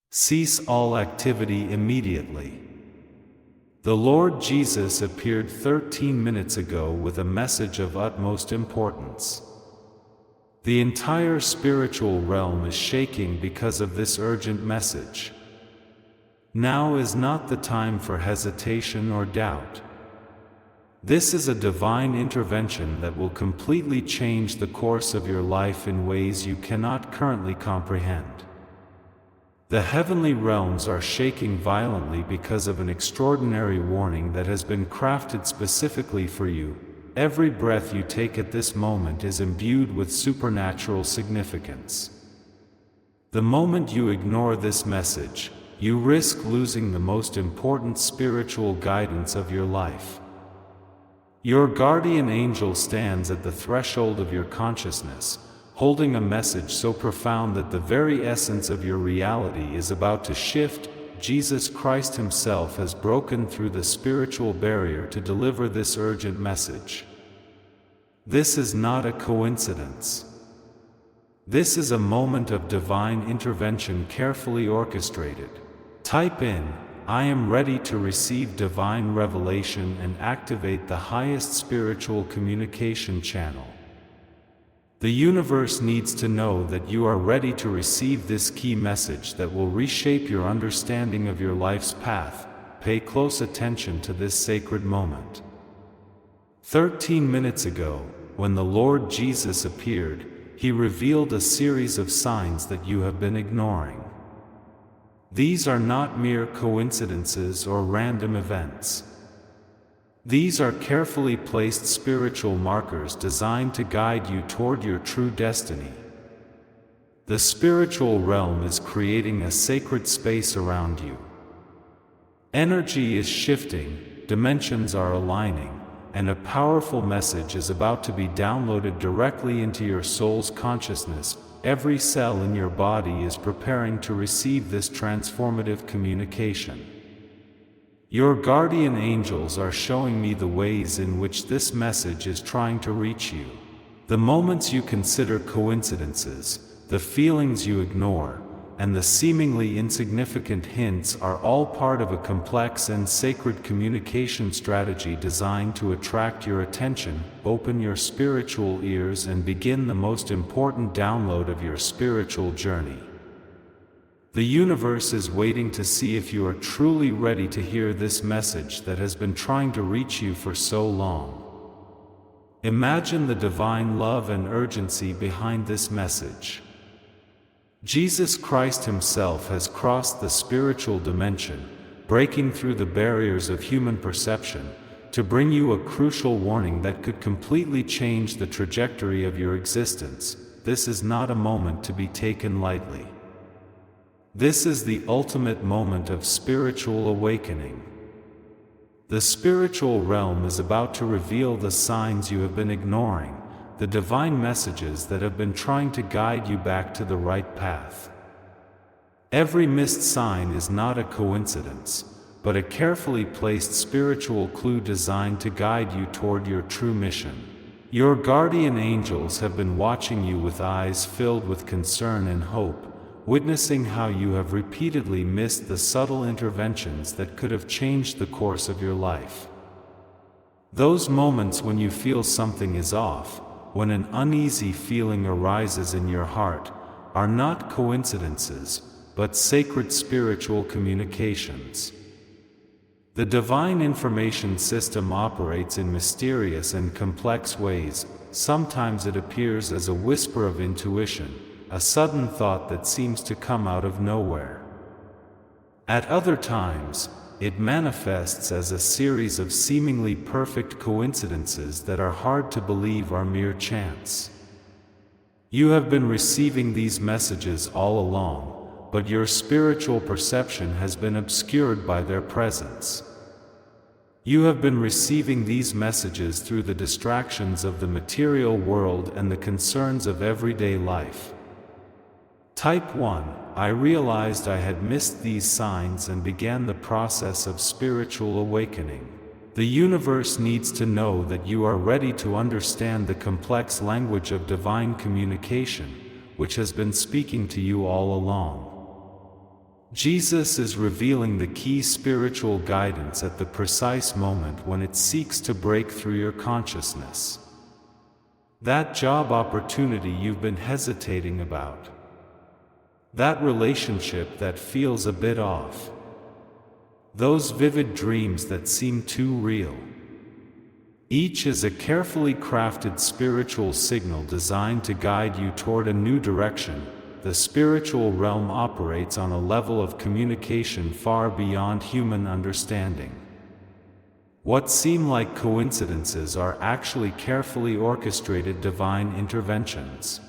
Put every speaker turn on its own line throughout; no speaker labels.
Cease all activity immediately. The Lord Jesus appeared 13 minutes ago with a message of utmost importance. The entire spiritual realm is shaking because of this urgent message. Now is not the time for hesitation or doubt. This is a divine intervention that will completely change the course of your life in ways you cannot currently comprehend. The heavenly realms are shaking violently because of an extraordinary warning that has been crafted specifically for you. Every breath you take at this moment is imbued with supernatural significance. The moment you ignore this message, you risk losing the most important spiritual guidance of your life. Your guardian angel stands at the threshold of your consciousness, holding a message so profound that the very essence of your reality is about to shift. Jesus Christ Himself has broken through the spiritual barrier to deliver this urgent message. This is not a coincidence. This is a moment of divine intervention carefully orchestrated. Type in, "I am ready to receive divine revelation," and activate the highest spiritual communication channel. The universe needs to know that you are ready to receive this key message that will reshape your understanding of your life's path. Pay close attention to this sacred moment. 13 minutes ago, when the Lord Jesus appeared, He revealed a series of signs that you have been ignoring. These are not mere coincidences or random events. These are carefully placed spiritual markers designed to guide you toward your true destiny. The spiritual realm is creating a sacred space around you. Energy is shifting, dimensions are aligning, and a powerful message is about to be downloaded directly into your soul's consciousness. Every cell in your body is preparing to receive this transformative communication. Your guardian angels are showing me the ways in which this message is trying to reach you. The moments you consider coincidences, the feelings you ignore, and the seemingly insignificant hints are all part of a complex and sacred communication strategy designed to attract your attention. Open your spiritual ears and begin the most important download of your spiritual journey. The universe is waiting to see if you are truly ready to hear this message that has been trying to reach you for so long. Imagine the divine love and urgency behind this message. Jesus Christ Himself has crossed the spiritual dimension, breaking through the barriers of human perception, to bring you a crucial warning that could completely change the trajectory of your existence. This is not a moment to be taken lightly. This is the ultimate moment of spiritual awakening. The spiritual realm is about to reveal the signs you have been ignoring, the divine messages that have been trying to guide you back to the right path. Every missed sign is not a coincidence, but a carefully placed spiritual clue designed to guide you toward your true mission. Your guardian angels have been watching you with eyes filled with concern and hope, witnessing how you have repeatedly missed the subtle interventions that could have changed the course of your life. Those moments when you feel something is off, when an uneasy feeling arises in your heart, are not coincidences, but sacred spiritual communications. The divine information system operates in mysterious and complex ways. Sometimes it appears as a whisper of intuition, a sudden thought that seems to come out of nowhere. At other times, it manifests as a series of seemingly perfect coincidences that are hard to believe are mere chance. You have been receiving these messages all along, but your spiritual perception has been obscured by their presence. You have been receiving these messages through the distractions of the material world and the concerns of everyday life. Type 1. I realized I had missed these signs and began the process of spiritual awakening. The universe needs to know that you are ready to understand the complex language of divine communication, which has been speaking to you all along. Jesus is revealing the key spiritual guidance at the precise moment when it seeks to break through your consciousness. That job opportunity you've been hesitating about. That relationship that feels a bit off. Those vivid dreams that seem too real. Each is a carefully crafted spiritual signal designed to guide you toward a new direction. The spiritual realm operates on a level of communication far beyond human understanding. What seem like coincidences are actually carefully orchestrated divine interventions.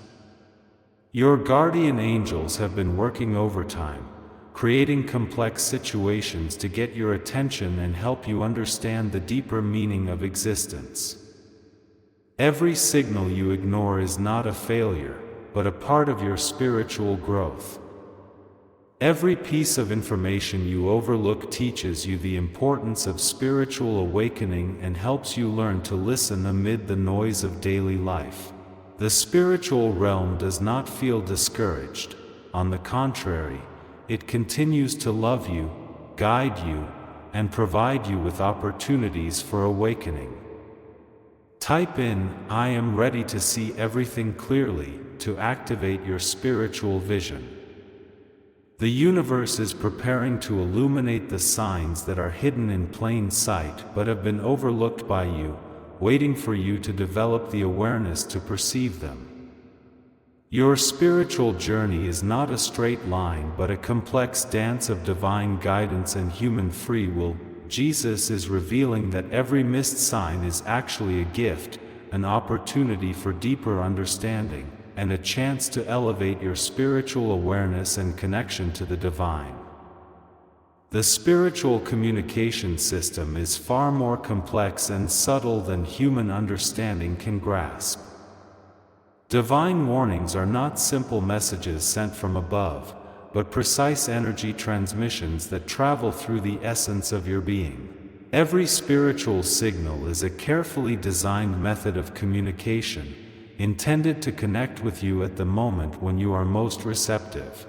Your guardian angels have been working overtime, creating complex situations to get your attention and help you understand the deeper meaning of existence. Every signal you ignore is not a failure, but a part of your spiritual growth. Every piece of information you overlook teaches you the importance of spiritual awakening and helps you learn to listen amid the noise of daily life. The spiritual realm does not feel discouraged. On the contrary, it continues to love you, guide you, and provide you with opportunities for awakening. Type in, "I am ready to see everything clearly," to activate your spiritual vision. The universe is preparing to illuminate the signs that are hidden in plain sight but have been overlooked by you, waiting for you to develop the awareness to perceive them. Your spiritual journey is not a straight line but a complex dance of divine guidance and human free will. Jesus is revealing that every missed sign is actually a gift, an opportunity for deeper understanding, and a chance to elevate your spiritual awareness and connection to the divine. The spiritual communication system is far more complex and subtle than human understanding can grasp. Divine warnings are not simple messages sent from above, but precise energy transmissions that travel through the essence of your being. Every spiritual signal is a carefully designed method of communication, intended to connect with you at the moment when you are most receptive.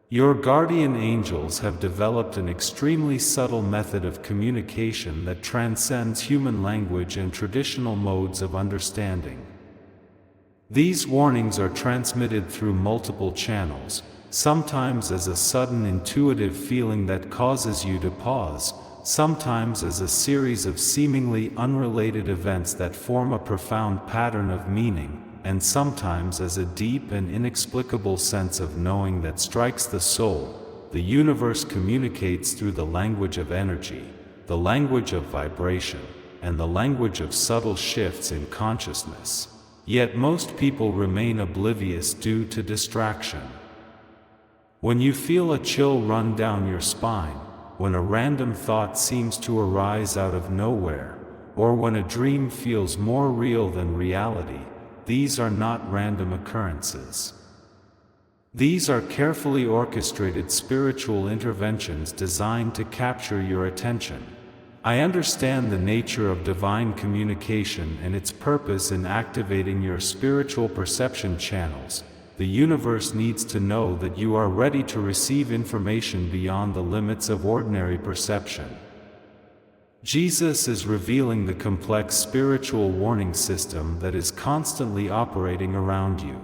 Your guardian angels have developed an extremely subtle method of communication that transcends human language and traditional modes of understanding. These warnings are transmitted through multiple channels, sometimes as a sudden intuitive feeling that causes you to pause, sometimes as a series of seemingly unrelated events that form a profound pattern of meaning, and sometimes as a deep and inexplicable sense of knowing that strikes the soul. The universe communicates through the language of energy, the language of vibration, and the language of subtle shifts in consciousness. Yet most people remain oblivious due to distraction. When you feel a chill run down your spine, when a random thought seems to arise out of nowhere, or when a dream feels more real than reality, these are not random occurrences. These are carefully orchestrated spiritual interventions designed to capture your attention. I understand the nature of divine communication and its purpose in activating your spiritual perception channels. The universe needs to know that you are ready to receive information beyond the limits of ordinary perception. Jesus is revealing the complex spiritual warning system that is constantly operating around you.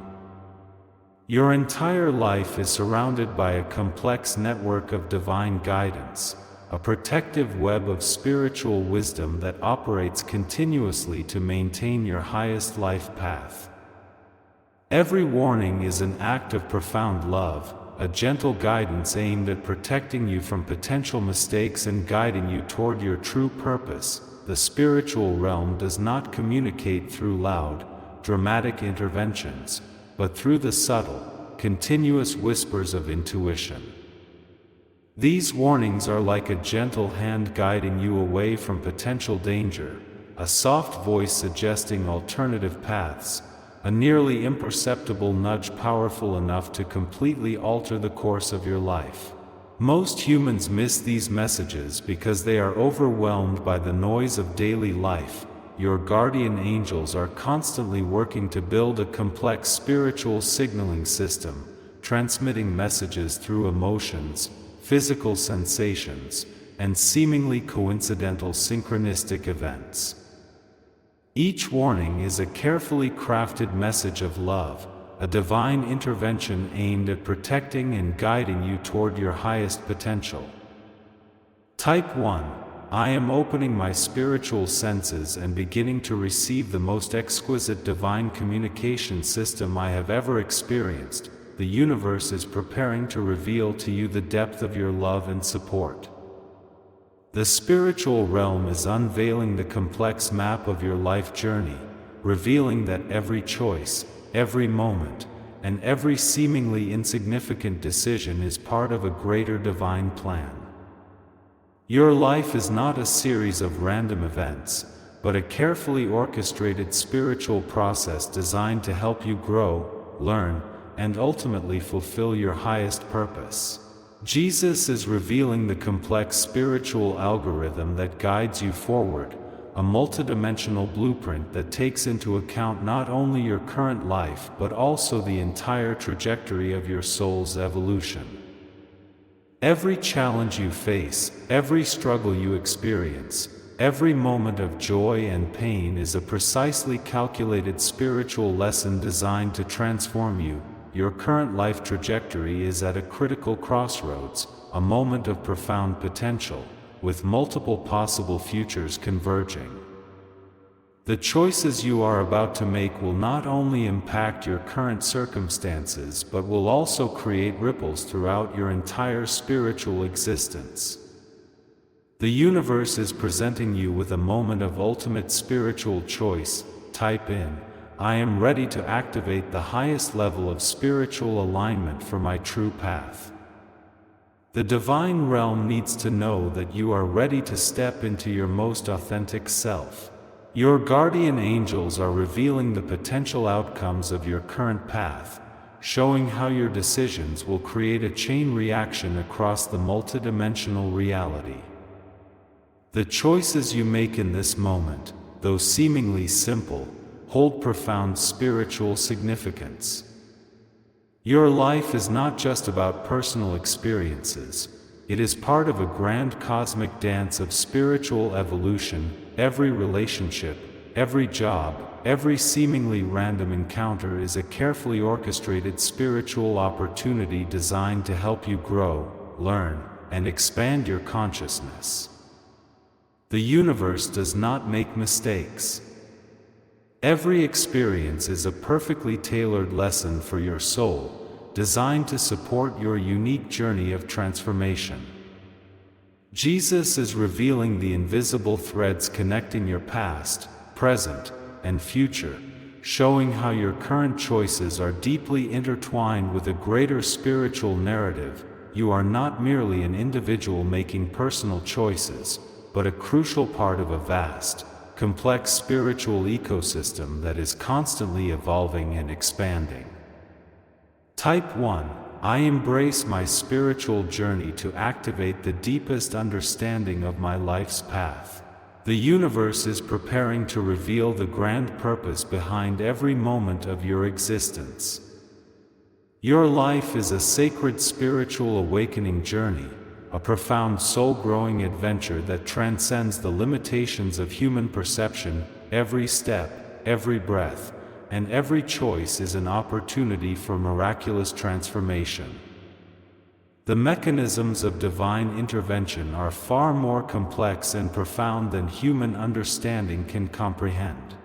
Your entire life is surrounded by a complex network of divine guidance, a protective web of spiritual wisdom that operates continuously to maintain your highest life path. Every warning is an act of profound love, a gentle guidance aimed at protecting you from potential mistakes and guiding you toward your true purpose. The spiritual realm does not communicate through loud, dramatic interventions, but through the subtle, continuous whispers of intuition. These warnings are like a gentle hand guiding you away from potential danger, a soft voice suggesting alternative paths, a nearly imperceptible nudge powerful enough to completely alter the course of your life. Most humans miss these messages because they are overwhelmed by the noise of daily life. Your guardian angels are constantly working to build a complex spiritual signaling system, transmitting messages through emotions, physical sensations, and seemingly coincidental synchronistic events. Each warning is a carefully crafted message of love, a divine intervention aimed at protecting and guiding you toward your highest potential. Type 1. I am opening my spiritual senses and beginning to receive the most exquisite divine communication system I have ever experienced. The universe is preparing to reveal to you the depth of your love and support. The spiritual realm is unveiling the complex map of your life journey, revealing that every choice, every moment, and every seemingly insignificant decision is part of a greater divine plan. Your life is not a series of random events, but a carefully orchestrated spiritual process designed to help you grow, learn, and ultimately fulfill your highest purpose. Jesus is revealing the complex spiritual algorithm that guides you forward, a multidimensional blueprint that takes into account not only your current life but also the entire trajectory of your soul's evolution. Every challenge you face, every struggle you experience, every moment of joy and pain is a precisely calculated spiritual lesson designed to transform you. Your current life trajectory is at a critical crossroads, a moment of profound potential, with multiple possible futures converging. The choices you are about to make will not only impact your current circumstances but will also create ripples throughout your entire spiritual existence. The universe is presenting you with a moment of ultimate spiritual choice. Type in, I am ready to activate the highest level of spiritual alignment for my true path. The divine realm needs to know that you are ready to step into your most authentic self. Your guardian angels are revealing the potential outcomes of your current path, showing how your decisions will create a chain reaction across the multidimensional reality. The choices you make in this moment, though seemingly simple, hold profound spiritual significance. Your life is not just about personal experiences, it is part of a grand cosmic dance of spiritual evolution. Every relationship, every job, every seemingly random encounter is a carefully orchestrated spiritual opportunity designed to help you grow, learn, and expand your consciousness. The universe does not make mistakes. Every experience is a perfectly tailored lesson for your soul, designed to support your unique journey of transformation. Jesus is revealing the invisible threads connecting your past, present, and future, showing how your current choices are deeply intertwined with a greater spiritual narrative. You are not merely an individual making personal choices, but a crucial part of a vast, complex spiritual ecosystem that is constantly evolving and expanding. Type 1. I embrace my spiritual journey to activate the deepest understanding of my life's path. The universe is preparing to reveal the grand purpose behind every moment of your existence. Your life is a sacred spiritual awakening journey, a profound soul-growing adventure that transcends the limitations of human perception. Every step, every breath, and every choice is an opportunity for miraculous transformation. The mechanisms of divine intervention are far more complex and profound than human understanding can comprehend.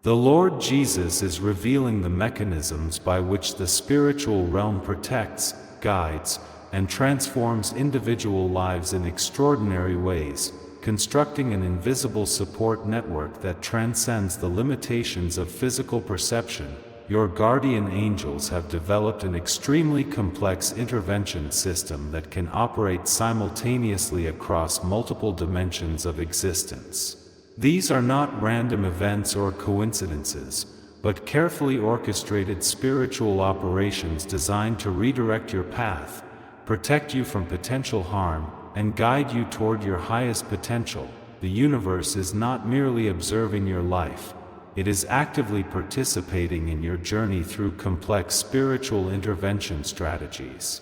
The Lord Jesus is revealing the mechanisms by which the spiritual realm protects, guides, and transforms individual lives in extraordinary ways, constructing an invisible support network that transcends the limitations of physical perception. Your guardian angels have developed an extremely complex intervention system that can operate simultaneously across multiple dimensions of existence. These are not random events or coincidences, but carefully orchestrated spiritual operations designed to redirect your path, protect you from potential harm, and guide you toward your highest potential. The universe is not merely observing your life, it is actively participating in your journey through complex spiritual intervention strategies.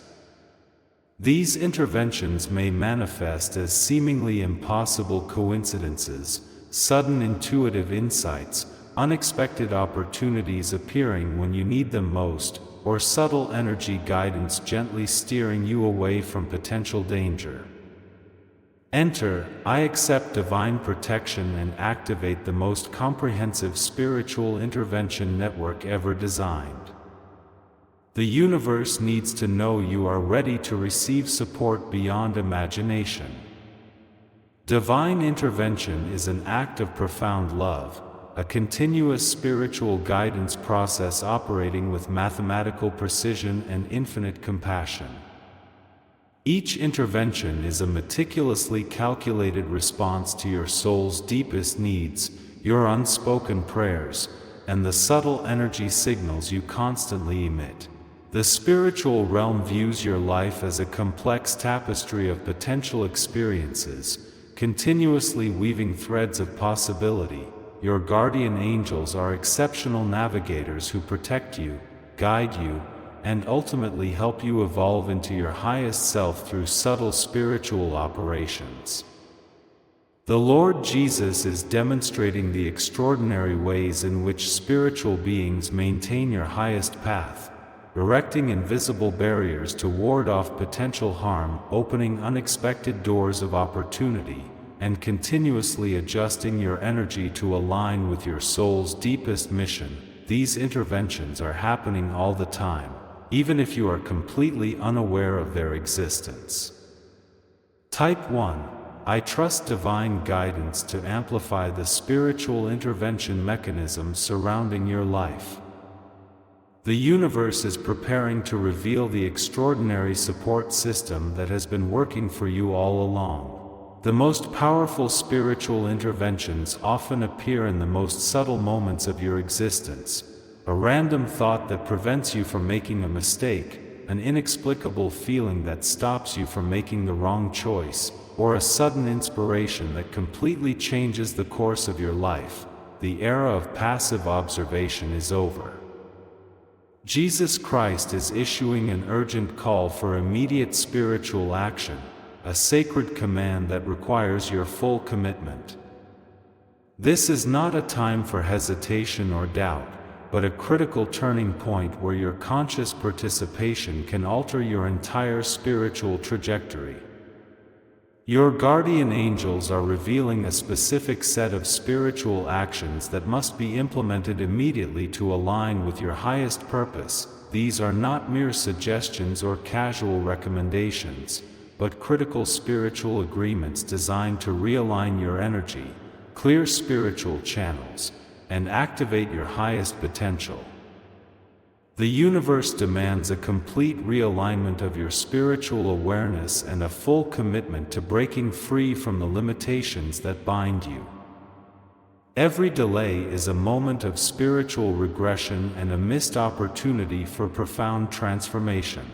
These interventions may manifest as seemingly impossible coincidences, sudden intuitive insights, unexpected opportunities appearing when you need them most, or subtle energy guidance gently steering you away from potential danger. Enter, I accept divine protection and activate the most comprehensive spiritual intervention network ever designed. The universe needs to know you are ready to receive support beyond imagination. Divine intervention is an act of profound love, a continuous spiritual guidance process operating with mathematical precision and infinite compassion. Each intervention is a meticulously calculated response to your soul's deepest needs, your unspoken prayers, and the subtle energy signals you constantly emit. The spiritual realm views your life as a complex tapestry of potential experiences, continuously weaving threads of possibility. Your guardian angels are exceptional navigators who protect you, guide you, and ultimately help you evolve into your highest self through subtle spiritual operations. The Lord Jesus is demonstrating the extraordinary ways in which spiritual beings maintain your highest path, erecting invisible barriers to ward off potential harm, opening unexpected doors of opportunity, and continuously adjusting your energy to align with your soul's deepest mission. These interventions are happening all the time, even if you are completely unaware of their existence. Type 1. I trust divine guidance to amplify the spiritual intervention mechanisms surrounding your life. The universe is preparing to reveal the extraordinary support system that has been working for you all along. The most powerful spiritual interventions often appear in the most subtle moments of your existence. A random thought that prevents you from making a mistake, an inexplicable feeling that stops you from making the wrong choice, or a sudden inspiration that completely changes the course of your life. The era of passive observation is over. Jesus Christ is issuing an urgent call for immediate spiritual action, a sacred command that requires your full commitment. This is not a time for hesitation or doubt, but a critical turning point where your conscious participation can alter your entire spiritual trajectory. Your guardian angels are revealing a specific set of spiritual actions that must be implemented immediately to align with your highest purpose. These are not mere suggestions or casual recommendations, but critical spiritual agreements designed to realign your energy, clear spiritual channels, and activate your highest potential. The universe demands a complete realignment of your spiritual awareness and a full commitment to breaking free from the limitations that bind you. Every delay is a moment of spiritual regression and a missed opportunity for profound transformation.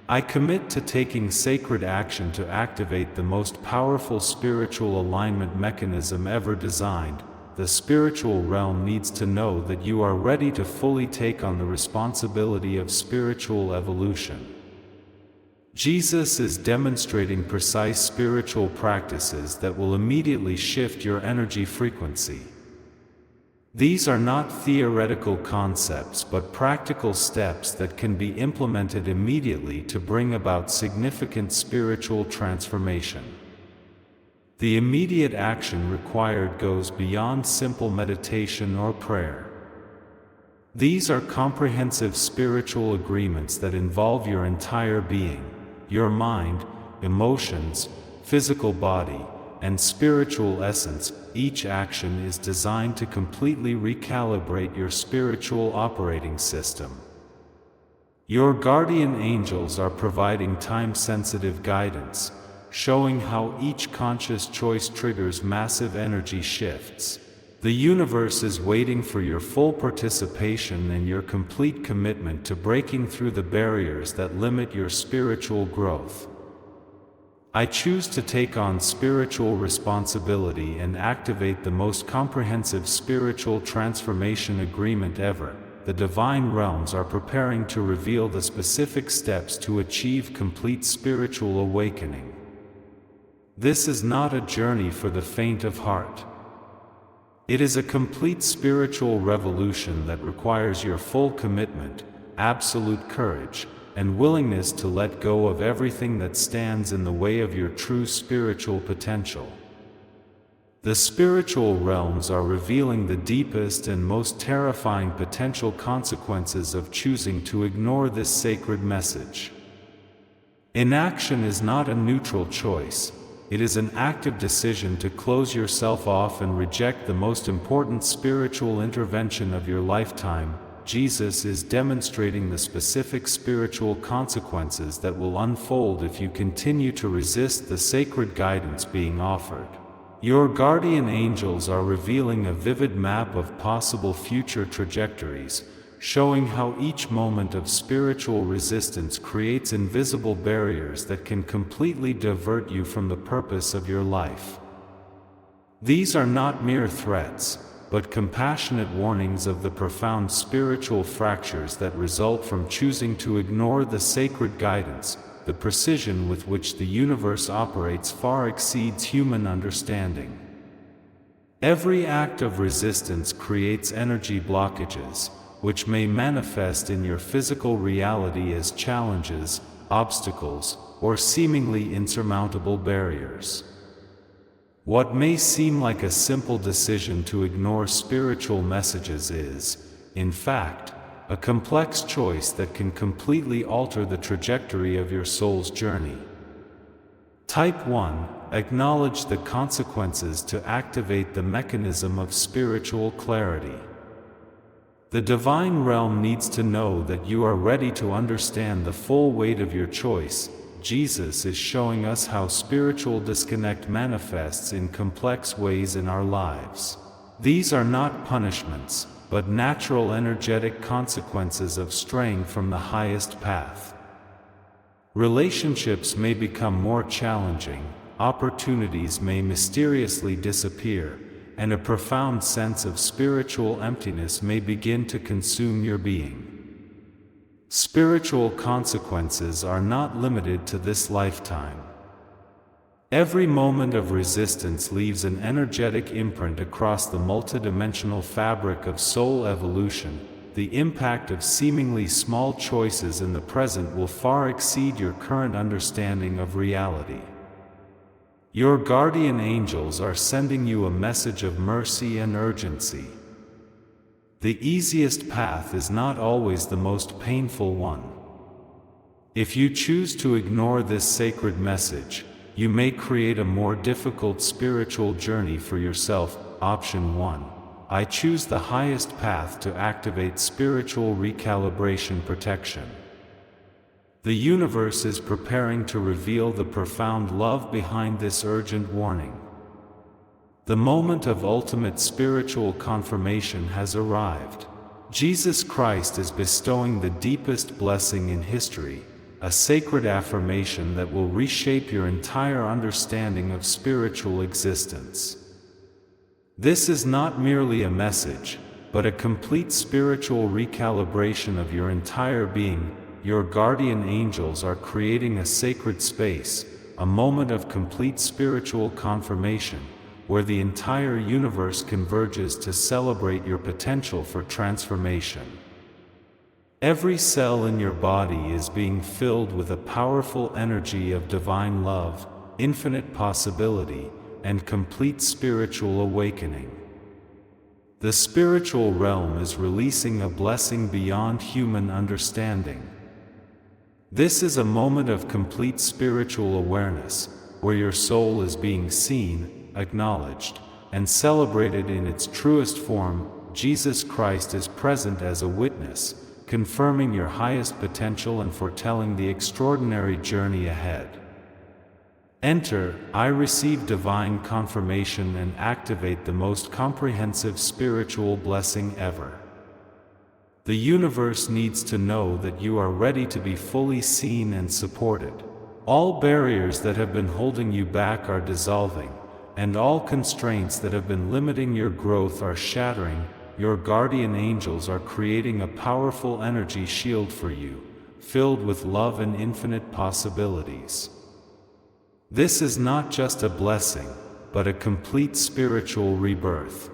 I commit to taking sacred action to activate the most powerful spiritual alignment mechanism ever designed. The spiritual realm needs to know that you are ready to fully take on the responsibility of spiritual evolution. Jesus is demonstrating precise spiritual practices that will immediately shift your energy frequency. These are not theoretical concepts but practical steps that can be implemented immediately to bring about significant spiritual transformation. The immediate action required goes beyond simple meditation or prayer. These are comprehensive spiritual agreements that involve your entire being, your mind, emotions, physical body, and spiritual essence. Each action is designed to completely recalibrate your spiritual operating system. Your guardian angels are providing time-sensitive guidance, showing how each conscious choice triggers massive energy shifts. The universe is waiting for your full participation and your complete commitment to breaking through the barriers that limit your spiritual growth. I choose to take on spiritual responsibility and activate the most comprehensive spiritual transformation agreement ever. The divine realms are preparing to reveal the specific steps to achieve complete spiritual awakening. This is not a journey for the faint of heart. It is a complete spiritual revolution that requires your full commitment, absolute courage, and willingness to let go of everything that stands in the way of your true spiritual potential. The spiritual realms are revealing the deepest and most terrifying potential consequences of choosing to ignore this sacred message. Inaction is not a neutral choice. It is an active decision to close yourself off and reject the most important spiritual intervention of your lifetime. Jesus is demonstrating the specific spiritual consequences that will unfold if you continue to resist the sacred guidance being offered. Your guardian angels are revealing a vivid map of possible future trajectories, showing how each moment of spiritual resistance creates invisible barriers that can completely divert you from the purpose of your life. These are not mere threats, but compassionate warnings of the profound spiritual fractures that result from choosing to ignore the sacred guidance. The precision with which the universe operates far exceeds human understanding. Every act of resistance creates energy blockages, which may manifest in your physical reality as challenges, obstacles, or seemingly insurmountable barriers. What may seem like a simple decision to ignore spiritual messages is, in fact, a complex choice that can completely alter the trajectory of your soul's journey. Type 1. Acknowledge the consequences to activate the mechanism of spiritual clarity. The divine realm needs to know that you are ready to understand the full weight of your choice. Jesus is showing us how spiritual disconnect manifests in complex ways in our lives. These are not punishments, but natural energetic consequences of straying from the highest path. Relationships may become more challenging, opportunities may mysteriously disappear, and a profound sense of spiritual emptiness may begin to consume your being. Spiritual consequences are not limited to this lifetime. Every moment of resistance leaves an energetic imprint across the multidimensional fabric of soul evolution. The impact of seemingly small choices in the present will far exceed your current understanding of reality. Your guardian angels are sending you a message of mercy and urgency. The easiest path is not always the most painful one. If you choose to ignore this sacred message, you may create a more difficult spiritual journey for yourself. Option 1. I choose the highest path to activate spiritual recalibration protection. The universe is preparing to reveal the profound love behind this urgent warning. The moment of ultimate spiritual confirmation has arrived. Jesus Christ is bestowing the deepest blessing in history, a sacred affirmation that will reshape your entire understanding of spiritual existence. This is not merely a message, but a complete spiritual recalibration of your entire being. Your guardian angels are creating a sacred space, a moment of complete spiritual confirmation, where the entire universe converges to celebrate your potential for transformation. Every cell in your body is being filled with a powerful energy of divine love, infinite possibility, and complete spiritual awakening. The spiritual realm is releasing a blessing beyond human understanding. This is a moment of complete spiritual awareness, where your soul is being seen, acknowledged, and celebrated in its truest form. Jesus Christ is present as a witness, confirming your highest potential and foretelling the extraordinary journey ahead. Enter, I receive divine confirmation and activate the most comprehensive spiritual blessing ever. The universe needs to know that you are ready to be fully seen and supported. All barriers that have been holding you back are dissolving, and all constraints that have been limiting your growth are shattering. Your guardian angels are creating a powerful energy shield for you, filled with love and infinite possibilities. This is not just a blessing, but a complete spiritual rebirth.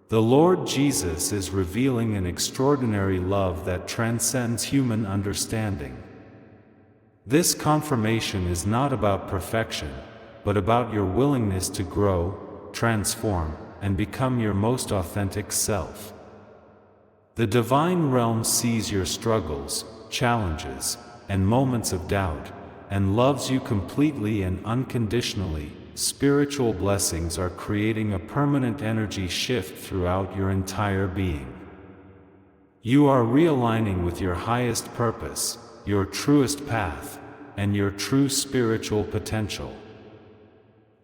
The Lord Jesus is revealing an extraordinary love that transcends human understanding. This confirmation is not about perfection, but about your willingness to grow, transform, and become your most authentic self. The divine realm sees your struggles, challenges, and moments of doubt, and loves you completely and unconditionally. Spiritual blessings are creating a permanent energy shift throughout your entire being. You are realigning with your highest purpose, your truest path, and your true spiritual potential.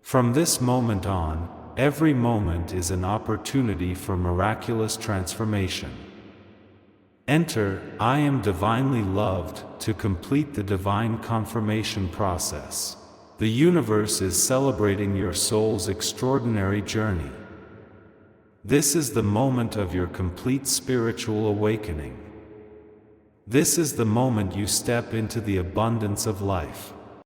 From this moment on, every moment is an opportunity for miraculous transformation. Enter, I am divinely loved, to complete the divine confirmation process. The universe is celebrating your soul's extraordinary journey. This is the moment of your complete spiritual awakening. This is the moment you step into the abundance of life.